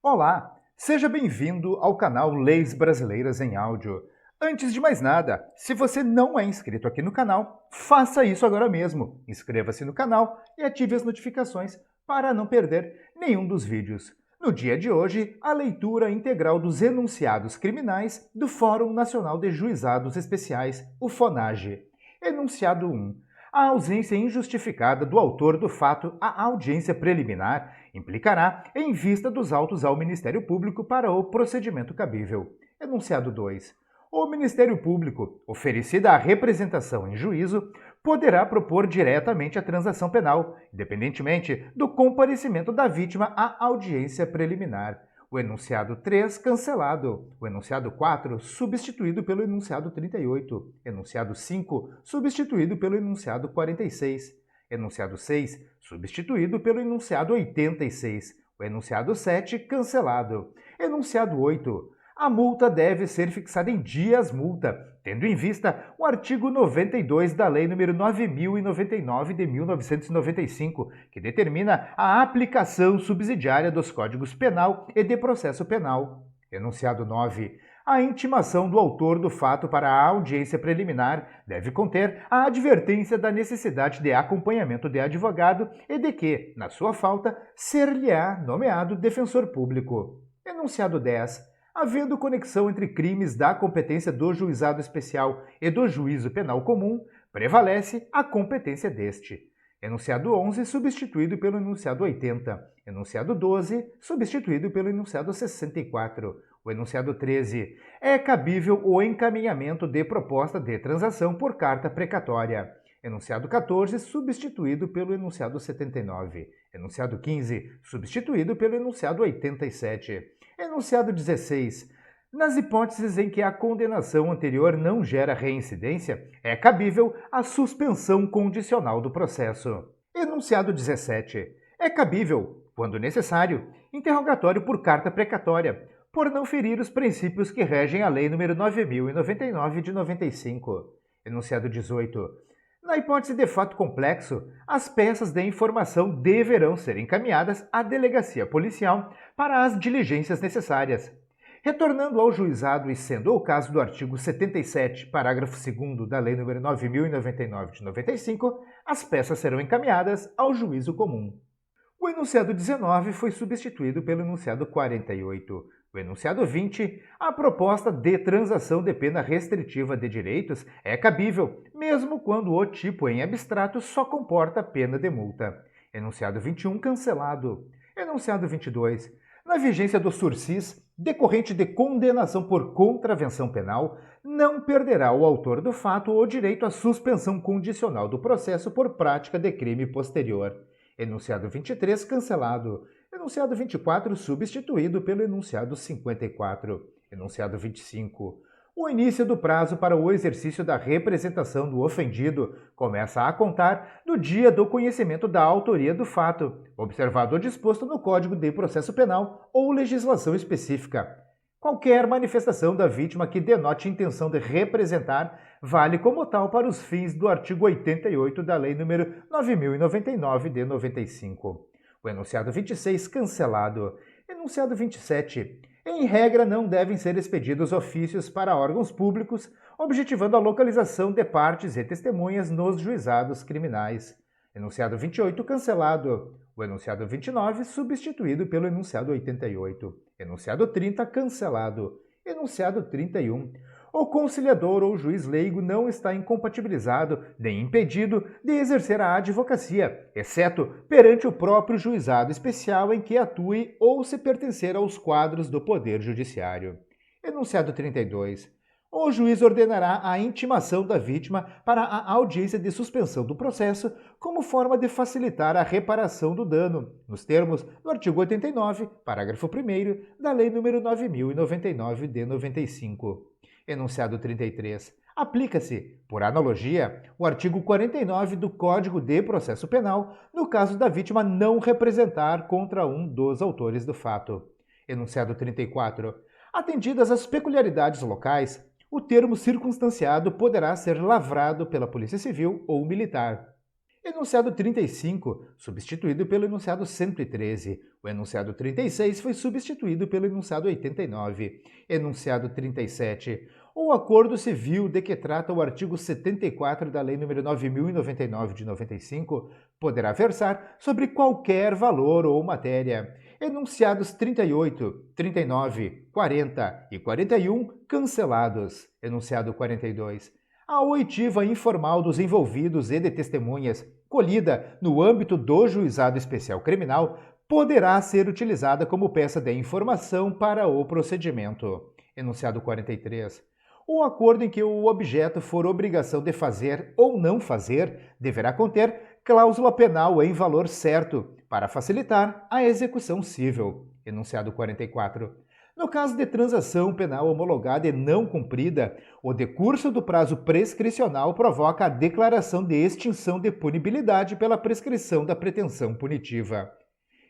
Olá, seja bem-vindo ao canal Leis Brasileiras em Áudio. Antes de mais nada, se você não é inscrito aqui no canal, faça isso agora mesmo. Inscreva-se no canal e ative as notificações para não perder nenhum dos vídeos. No dia de hoje, a leitura integral dos enunciados criminais do Fórum Nacional de Juizados Especiais, o FONAGE. Enunciado 1. A ausência injustificada do autor do fato à audiência preliminar implicará em vista dos autos ao Ministério Público para o procedimento cabível. Enunciado 2. O Ministério Público, oferecida a representação em juízo, poderá propor diretamente a transação penal, independentemente do comparecimento da vítima à audiência preliminar. O enunciado 3, cancelado. O enunciado 4, substituído pelo enunciado 38. Enunciado 5, substituído pelo enunciado 46. Enunciado 6, substituído pelo enunciado 86. O enunciado 7, cancelado. Enunciado 8. A multa deve ser fixada em dias multa, tendo em vista o artigo 92 da Lei nº 9.099 de 1995, que determina a aplicação subsidiária dos Códigos Penal e de Processo Penal. Enunciado 9. A intimação do autor do fato para a audiência preliminar deve conter a advertência da necessidade de acompanhamento de advogado e de que, na sua falta, ser-lhe-á nomeado defensor público. Enunciado 10. Havendo conexão entre crimes da competência do juizado especial e do juízo penal comum, prevalece a competência deste. Enunciado 11, substituído pelo enunciado 80. Enunciado 12, substituído pelo enunciado 64. O enunciado 13. É cabível o encaminhamento de proposta de transação por carta precatória. Enunciado 14, substituído pelo enunciado 79. Enunciado 15, substituído pelo enunciado 87. Enunciado 16. Nas hipóteses em que a condenação anterior não gera reincidência, é cabível a suspensão condicional do processo. Enunciado 17. É cabível, quando necessário, interrogatório por carta precatória, por não ferir os princípios que regem a Lei nº 9.099 de 95. Enunciado 18. Na hipótese de fato complexo, as peças de informação deverão ser encaminhadas à delegacia policial para as diligências necessárias. Retornando ao juizado e sendo o caso do artigo 77, parágrafo 2º da Lei nº 9.099 de 95, as peças serão encaminhadas ao juízo comum. O enunciado 19 foi substituído pelo enunciado 48. O enunciado 20, a proposta de transação de pena restritiva de direitos é cabível, mesmo quando o tipo em abstrato só comporta pena de multa. Enunciado 21, cancelado. Enunciado 22. Na vigência do sursis, decorrente de condenação por contravenção penal, não perderá o autor do fato o direito à suspensão condicional do processo por prática de crime posterior. Enunciado 23, cancelado. Enunciado 24, substituído pelo enunciado 54. Enunciado 25. O início do prazo para o exercício da representação do ofendido começa a contar do dia do conhecimento da autoria do fato, observado o disposto no Código de Processo Penal ou legislação específica. Qualquer manifestação da vítima que denote intenção de representar vale como tal para os fins do artigo 88 da Lei nº 9.099 de 95. O enunciado 26, cancelado. Enunciado 27. Em regra, não devem ser expedidos ofícios para órgãos públicos, objetivando a localização de partes e testemunhas nos juizados criminais. Enunciado 28, cancelado. O enunciado 29, substituído pelo enunciado 88. Enunciado 30, cancelado. Enunciado 31. O conciliador ou juiz leigo não está incompatibilizado nem impedido de exercer a advocacia, exceto perante o próprio juizado especial em que atue ou se pertencer aos quadros do Poder Judiciário. Enunciado 32. O juiz ordenará a intimação da vítima para a audiência de suspensão do processo como forma de facilitar a reparação do dano, nos termos do artigo 89, parágrafo 1º da Lei nº 9.099 de 95. Enunciado 33. Aplica-se, por analogia, o artigo 49 do Código de Processo Penal no caso da vítima não representar contra um dos autores do fato. Enunciado 34. Atendidas as peculiaridades locais, o termo circunstanciado poderá ser lavrado pela Polícia Civil ou Militar. Enunciado 35, substituído pelo enunciado 113. O enunciado 36 foi substituído pelo enunciado 89. Enunciado 37. O acordo civil de que trata o artigo 74 da Lei nº 9.099 de 95 poderá versar sobre qualquer valor ou matéria. Enunciados 38, 39, 40 e 41 cancelados. Enunciado 42. A oitiva informal dos envolvidos e de testemunhas, colhida no âmbito do Juizado Especial Criminal, poderá ser utilizada como peça de informação para o procedimento. Enunciado 43. O acordo em que o objeto for obrigação de fazer ou não fazer deverá conter cláusula penal em valor certo, para facilitar a execução civil. Enunciado 44. No caso de transação penal homologada e não cumprida, o decurso do prazo prescricional provoca a declaração de extinção de punibilidade pela prescrição da pretensão punitiva.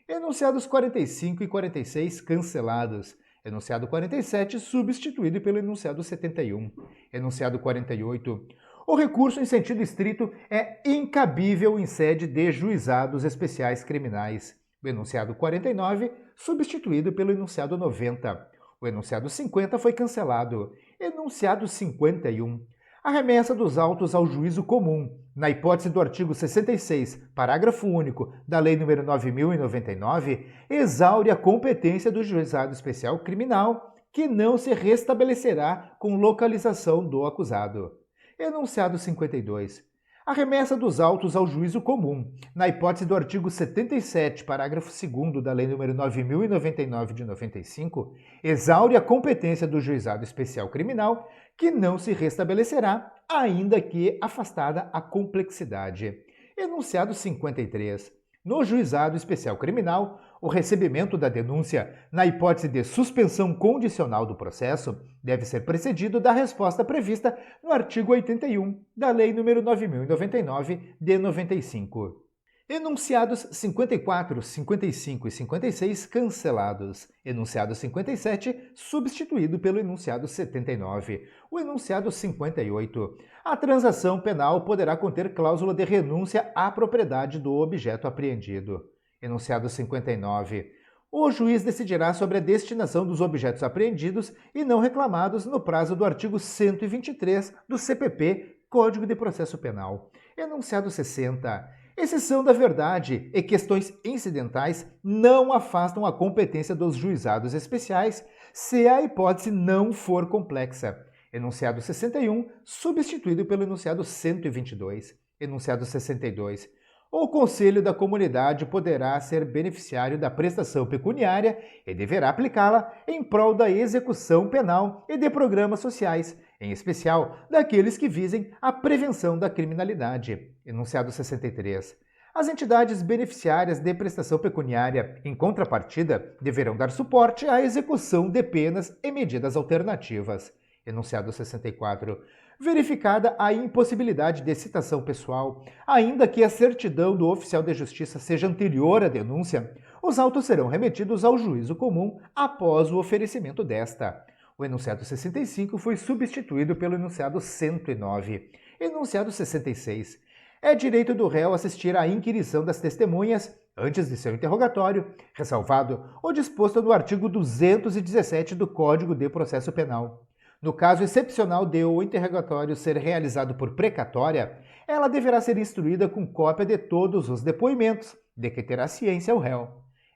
Enunciados 45 e 46 cancelados. Enunciado 47 substituído pelo enunciado 71. Enunciado 48. O recurso em sentido estrito é incabível em sede de juizados especiais criminais. O enunciado 49, substituído pelo enunciado 90. O enunciado 50 foi cancelado. Enunciado 51. A remessa dos autos ao juízo comum, na hipótese do artigo 66, parágrafo único da Lei nº 9.099, exaure a competência do juizado especial criminal, que não se restabelecerá com localização do acusado. Enunciado 52. A remessa dos autos ao juízo comum, na hipótese do artigo 77, parágrafo 2º da Lei nº 9.099 de 95, exaure a competência do juizado especial criminal, que não se restabelecerá, ainda que afastada a complexidade. Enunciado 53. No juizado especial criminal, o recebimento da denúncia, na hipótese de suspensão condicional do processo, deve ser precedido da resposta prevista no artigo 81 da Lei nº 9.099 de 95. Enunciados 54, 55 e 56 cancelados. Enunciado 57 substituído pelo enunciado 79. O enunciado 58. A transação penal poderá conter cláusula de renúncia à propriedade do objeto apreendido. Enunciado 59. O juiz decidirá sobre a destinação dos objetos apreendidos e não reclamados no prazo do artigo 123 do CPP, Código de Processo Penal. Enunciado 60. Exceção da verdade e questões incidentais não afastam a competência dos juizados especiais se a hipótese não for complexa. Enunciado 61, substituído pelo enunciado 122. Enunciado 62. O Conselho da Comunidade poderá ser beneficiário da prestação pecuniária e deverá aplicá-la em prol da execução penal e de programas sociais, em especial daqueles que visem a prevenção da criminalidade. Enunciado 63. As entidades beneficiárias de prestação pecuniária, em contrapartida, deverão dar suporte à execução de penas e medidas alternativas. Enunciado 64. Verificada a impossibilidade de citação pessoal, ainda que a certidão do oficial de justiça seja anterior à denúncia, os autos serão remetidos ao juízo comum após o oferecimento desta. O enunciado 65 foi substituído pelo enunciado 109. Enunciado 66. É direito do réu assistir à inquirição das testemunhas antes de seu interrogatório, ressalvado o disposto no artigo 217 do Código de Processo Penal. No caso excepcional de o interrogatório ser realizado por precatória, ela deverá ser instruída com cópia de todos os depoimentos, de que terá ciência o réu.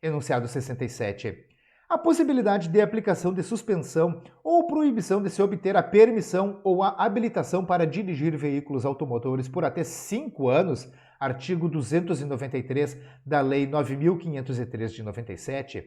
Enunciado 67. A possibilidade de aplicação de suspensão ou proibição de se obter a permissão ou a habilitação para dirigir veículos automotores por até 5 anos, artigo 293 da Lei 9.503 de 97,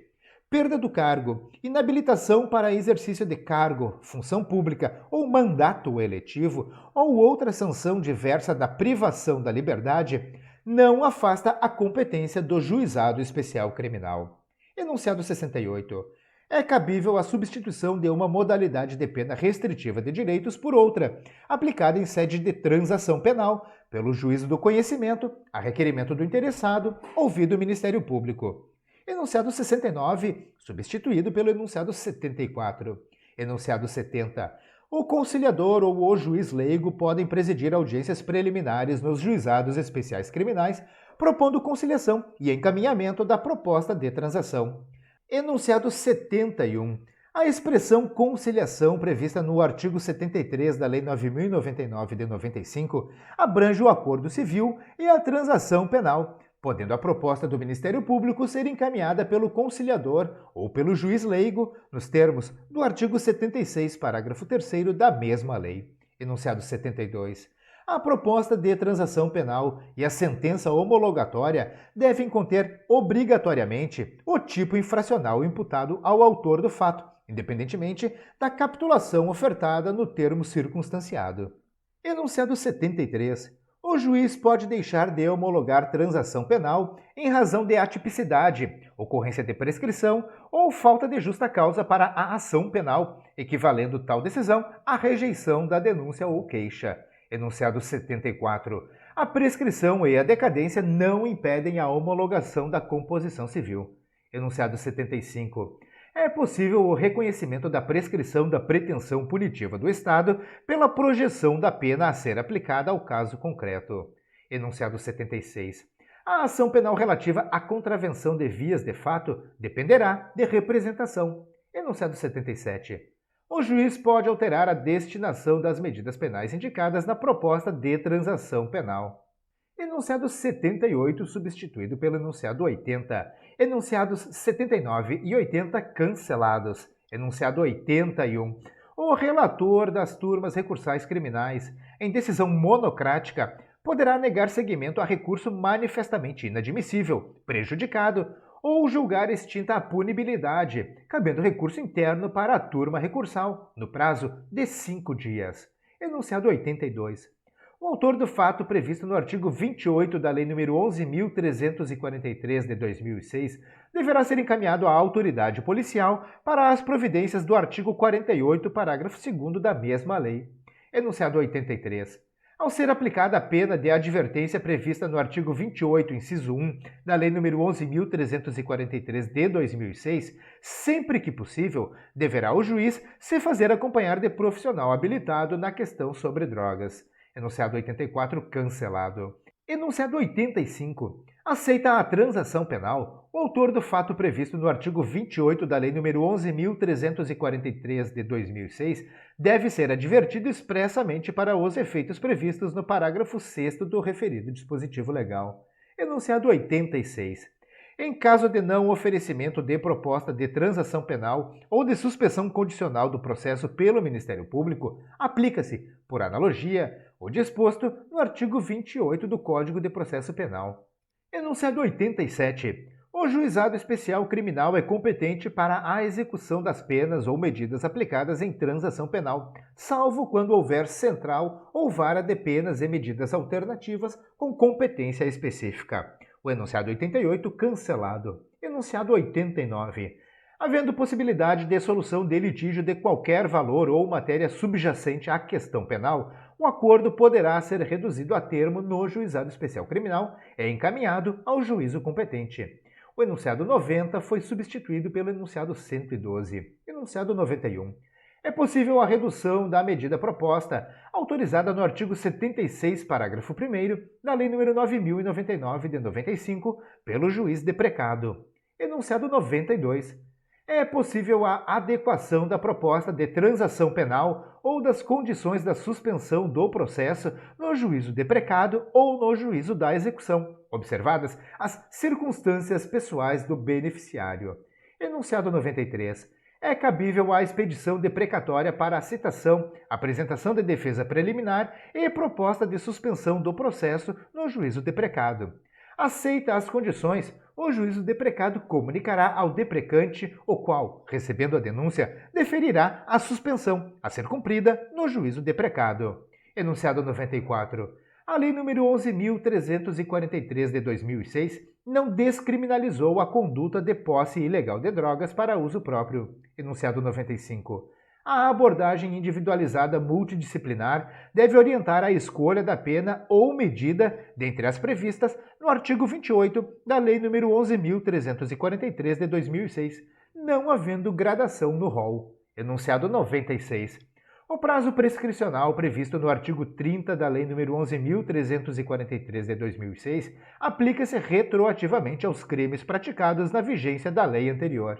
perda do cargo, inabilitação para exercício de cargo, função pública ou mandato eletivo ou outra sanção diversa da privação da liberdade, não afasta a competência do Juizado Especial Criminal. Enunciado 68. É cabível a substituição de uma modalidade de pena restritiva de direitos por outra, aplicada em sede de transação penal, pelo juízo do conhecimento, a requerimento do interessado, ouvido o Ministério Público. Enunciado 69, substituído pelo enunciado 74. Enunciado 70. O conciliador ou o juiz leigo podem presidir audiências preliminares nos juizados especiais criminais, propondo conciliação e encaminhamento da proposta de transação. Enunciado 71. A expressão conciliação prevista no artigo 73 da Lei 9.099 de 95 abrange o acordo civil e a transação penal, podendo a proposta do Ministério Público ser encaminhada pelo conciliador ou pelo juiz leigo, nos termos do artigo 76, parágrafo 3º da mesma lei. Enunciado 72. A proposta de transação penal e a sentença homologatória devem conter obrigatoriamente o tipo infracional imputado ao autor do fato, independentemente da capitulação ofertada no termo circunstanciado. Enunciado 73. O juiz pode deixar de homologar transação penal em razão de atipicidade, ocorrência de prescrição ou falta de justa causa para a ação penal, equivalendo tal decisão à rejeição da denúncia ou queixa. Enunciado 74. A prescrição e a decadência não impedem a homologação da composição civil. Enunciado 75. É possível o reconhecimento da prescrição da pretensão punitiva do Estado pela projeção da pena a ser aplicada ao caso concreto. Enunciado 76. A ação penal relativa à contravenção de vias de fato dependerá de representação. Enunciado 77. O juiz pode alterar a destinação das medidas penais indicadas na proposta de transação penal. Enunciado 78 substituído pelo enunciado 80. Enunciados 79 e 80 cancelados. Enunciado 81. O relator das turmas recursais criminais, em decisão monocrática, poderá negar seguimento a recurso manifestamente inadmissível, prejudicado, ou julgar extinta a punibilidade, cabendo recurso interno para a turma recursal, no prazo de 5 dias. Enunciado 82. O autor do fato previsto no artigo 28 da Lei nº 11.343 de 2006 deverá ser encaminhado à autoridade policial para as providências do artigo 48, parágrafo 2º da mesma lei. Enunciado 83. Ao ser aplicada a pena de advertência prevista no artigo 28, inciso 1, da Lei nº 11.343 de 2006, sempre que possível, deverá o juiz se fazer acompanhar de profissional habilitado na questão sobre drogas. Enunciado 84, cancelado. Enunciado 85. Aceita a transação penal o autor do fato previsto no artigo 28 da Lei nº 11.343 de 2006 deve ser advertido expressamente para os efeitos previstos no parágrafo 6º do referido dispositivo legal. Enunciado 86. Em caso de não oferecimento de proposta de transação penal ou de suspensão condicional do processo pelo Ministério Público, aplica-se, por analogia, o disposto no artigo 28 do Código de Processo Penal. Enunciado 87. O Juizado Especial Criminal é competente para a execução das penas ou medidas aplicadas em transação penal, salvo quando houver central ou vara de penas e medidas alternativas com competência específica. O enunciado 88, cancelado. Enunciado 89. Havendo possibilidade de solução de litígio de qualquer valor ou matéria subjacente à questão penal, o acordo poderá ser reduzido a termo no Juizado Especial Criminal e encaminhado ao juízo competente. O enunciado 90 foi substituído pelo enunciado 112. Enunciado 91. É possível a redução da medida proposta, autorizada no artigo 76, parágrafo 1º, da Lei nº 9.099 de 95, pelo juiz deprecado. Enunciado 92. É possível a adequação da proposta de transação penal ou das condições da suspensão do processo no juízo deprecado ou no juízo da execução, observadas as circunstâncias pessoais do beneficiário. Enunciado 93. É cabível a expedição deprecatória para a citação, apresentação de defesa preliminar e proposta de suspensão do processo no juízo deprecado. Aceita as condições, o juízo deprecado comunicará ao deprecante, o qual, recebendo a denúncia, deferirá a suspensão a ser cumprida no juízo deprecado. Enunciado 94. A Lei nº 11.343 de 2006 não descriminalizou a conduta de posse ilegal de drogas para uso próprio. Enunciado 95. A abordagem individualizada multidisciplinar deve orientar a escolha da pena ou medida, dentre as previstas no artigo 28 da Lei nº 11.343 de 2006, não havendo gradação no rol. Enunciado 96. O prazo prescricional previsto no artigo 30 da Lei nº 11.343 de 2006 aplica-se retroativamente aos crimes praticados na vigência da lei anterior.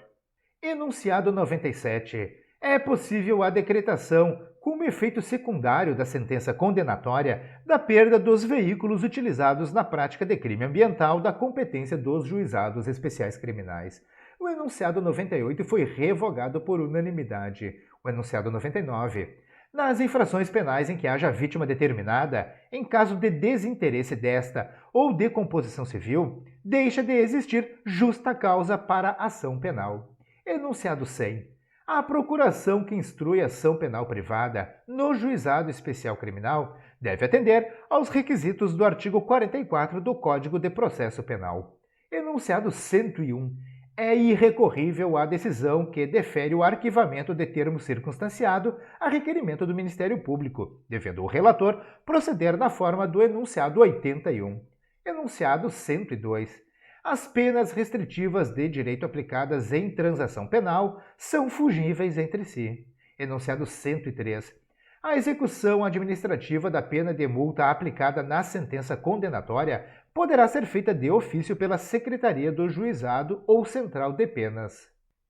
Enunciado 97. É possível a decretação, como efeito secundário da sentença condenatória, da perda dos veículos utilizados na prática de crime ambiental da competência dos juizados especiais criminais. O enunciado 98 foi revogado por unanimidade. O enunciado 99. Nas infrações penais em que haja vítima determinada, em caso de desinteresse desta ou de composição civil, deixa de existir justa causa para ação penal. Enunciado 100. A procuração que instrui ação penal privada no Juizado Especial Criminal deve atender aos requisitos do artigo 44 do Código de Processo Penal. Enunciado 101. É irrecorrível a decisão que defere o arquivamento de termo circunstanciado a requerimento do Ministério Público, devendo o relator proceder na forma do enunciado 81. Enunciado 102. As penas restritivas de direito aplicadas em transação penal são fugíveis entre si. Enunciado 103. A execução administrativa da pena de multa aplicada na sentença condenatória poderá ser feita de ofício pela Secretaria do Juizado ou Central de Penas.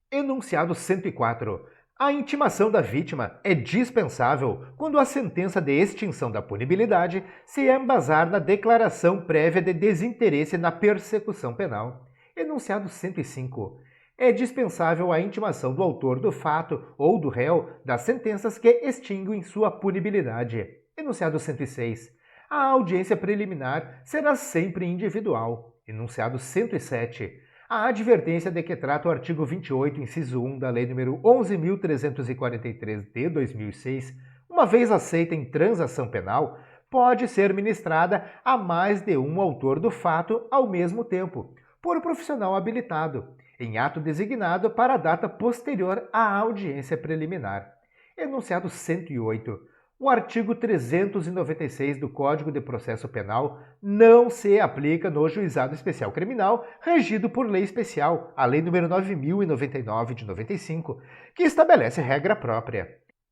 Enunciado 104. A intimação da vítima é dispensável quando a sentença de extinção da punibilidade se embasar na declaração prévia de desinteresse na persecução penal. Enunciado 105. É dispensável a intimação do autor do fato ou do réu das sentenças que extinguem sua punibilidade. Enunciado 106. A audiência preliminar será sempre individual. Enunciado 107. A advertência de que trata o artigo 28, inciso 1 da Lei nº 11.343 de 2006, uma vez aceita em transação penal, pode ser ministrada a mais de um autor do fato ao mesmo tempo, por profissional habilitado, em ato designado para a data posterior à audiência preliminar. Enunciado 108. O artigo 396 do Código de Processo Penal não se aplica no Juizado Especial Criminal, regido por lei especial, a Lei nº 9.099 de 95, que estabelece regra própria.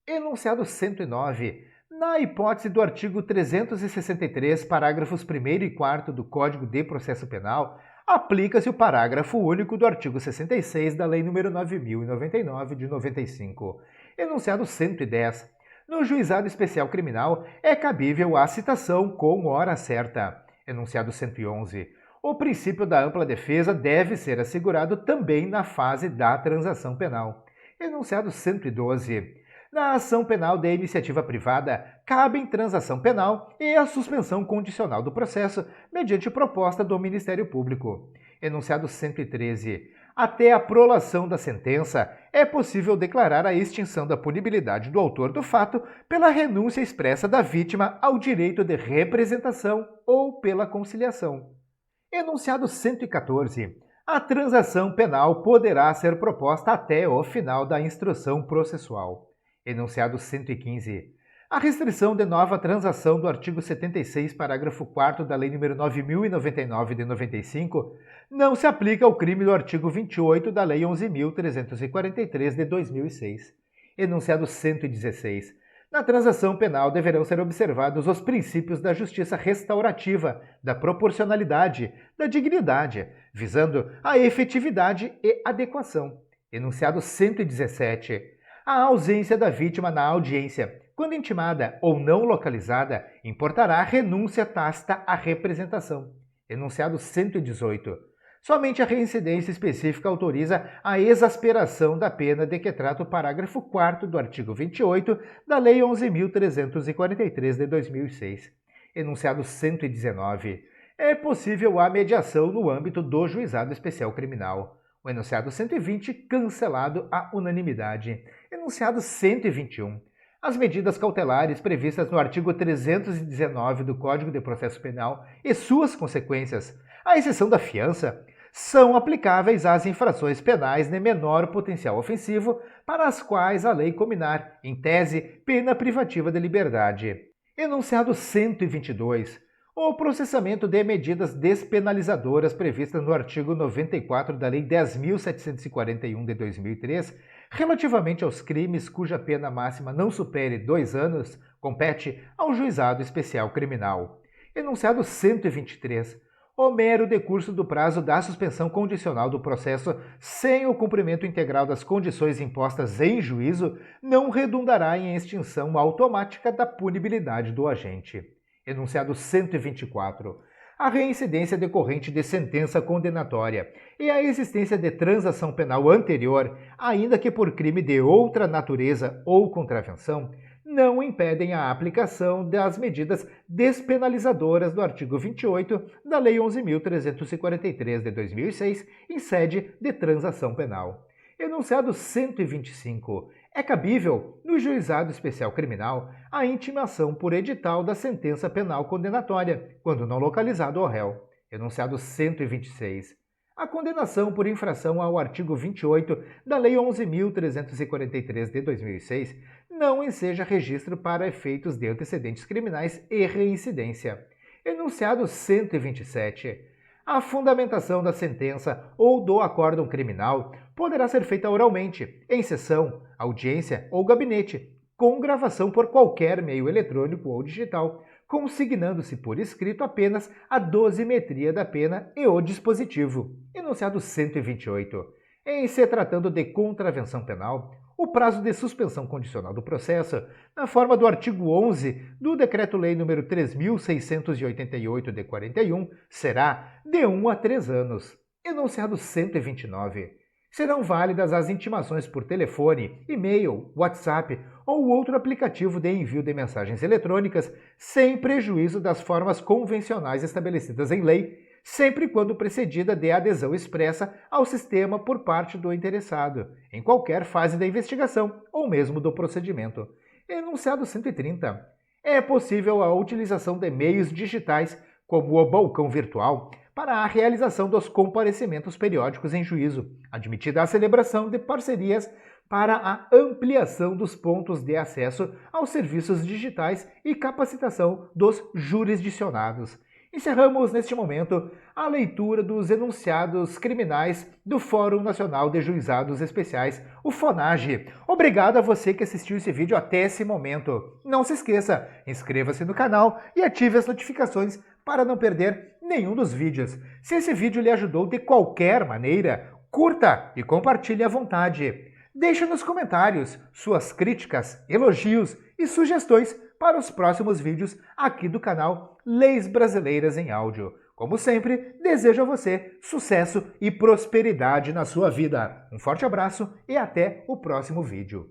Enunciado 109. Na hipótese do artigo 363, parágrafos 1º e 4º do Código de Processo Penal, aplica-se o parágrafo único do artigo 66 da Lei nº 9.099 de 95. Enunciado 110. No Juizado Especial Criminal, é cabível a citação com hora certa. Enunciado 111. O princípio da ampla defesa deve ser assegurado também na fase da transação penal. Enunciado 112. Na ação penal de iniciativa privada, cabem transação penal e a suspensão condicional do processo, mediante proposta do Ministério Público. Enunciado 113. Até a prolação da sentença, é possível declarar a extinção da punibilidade do autor do fato pela renúncia expressa da vítima ao direito de representação ou pela conciliação. Enunciado 114. A transação penal poderá ser proposta até o final da instrução processual. Enunciado 115. A restrição de nova transação do artigo 76, parágrafo 4º da Lei nº 9.099 de 95 não se aplica ao crime do artigo 28 da Lei 11.343 de 2006. Enunciado 116. Na transação penal deverão ser observados os princípios da justiça restaurativa, da proporcionalidade, da dignidade, visando a efetividade e adequação. Enunciado 117. A ausência da vítima na audiência, quando intimada ou não localizada, importará renúncia tácita à representação. Enunciado 118. Somente a reincidência específica autoriza a exasperação da pena de que trata o parágrafo 4º do artigo 28 da Lei 11.343 de 2006. Enunciado 119. É possível a mediação no âmbito do Juizado Especial Criminal. O enunciado 120, cancelado à unanimidade. Enunciado 121. As medidas cautelares previstas no artigo 319 do Código de Processo Penal e suas consequências, à exceção da fiança, são aplicáveis às infrações penais de menor potencial ofensivo, para as quais a lei cominar, em tese, pena privativa de liberdade. Enunciado 122. O processamento de medidas despenalizadoras previstas no artigo 94 da Lei 10.741 de 2003, relativamente aos crimes cuja pena máxima não supere 2 anos, compete ao Juizado Especial Criminal. Enunciado 123. O mero decurso do prazo da suspensão condicional do processo sem o cumprimento integral das condições impostas em juízo não redundará em extinção automática da punibilidade do agente. Enunciado 124. A reincidência decorrente de sentença condenatória e a existência de transação penal anterior, ainda que por crime de outra natureza ou contravenção, não impedem a aplicação das medidas despenalizadoras do artigo 28 da Lei 11.343 de 2006, em sede de transação penal. Enunciado 125. É cabível, no Juizado Especial Criminal, a intimação por edital da sentença penal condenatória, quando não localizado o réu. Enunciado 126. A condenação por infração ao artigo 28 da Lei 11.343 de 2006 não enseja registro para efeitos de antecedentes criminais e reincidência. Enunciado 127. A fundamentação da sentença ou do acórdão criminal poderá ser feita oralmente, em sessão, audiência ou gabinete, com gravação por qualquer meio eletrônico ou digital, consignando-se por escrito apenas a dosimetria da pena e o dispositivo. Enunciado 128. Em se tratando de contravenção penal, o prazo de suspensão condicional do processo, na forma do artigo 11 do Decreto-Lei nº 3.688 de 41, será de 1 a 3 anos. Enunciado 129. Serão válidas as intimações por telefone, e-mail, WhatsApp ou outro aplicativo de envio de mensagens eletrônicas, sem prejuízo das formas convencionais estabelecidas em lei, sempre quando precedida de adesão expressa ao sistema por parte do interessado, em qualquer fase da investigação ou mesmo do procedimento. Enunciado 130. É possível a utilização de meios digitais, como o balcão virtual, para a realização dos comparecimentos periódicos em juízo, admitida a celebração de parcerias para a ampliação dos pontos de acesso aos serviços digitais e capacitação dos jurisdicionados. Encerramos, neste momento, a leitura dos enunciados criminais do Fórum Nacional de Juizados Especiais, o FONAGE. Obrigado a você que assistiu esse vídeo até esse momento. Não se esqueça, inscreva-se no canal e ative as notificações para não perder nenhum dos vídeos. Se esse vídeo lhe ajudou de qualquer maneira, curta e compartilhe à vontade. Deixe nos comentários suas críticas, elogios e sugestões para os próximos vídeos aqui do canal Leis Brasileiras em Áudio. Como sempre, desejo a você sucesso e prosperidade na sua vida. Um forte abraço e até o próximo vídeo.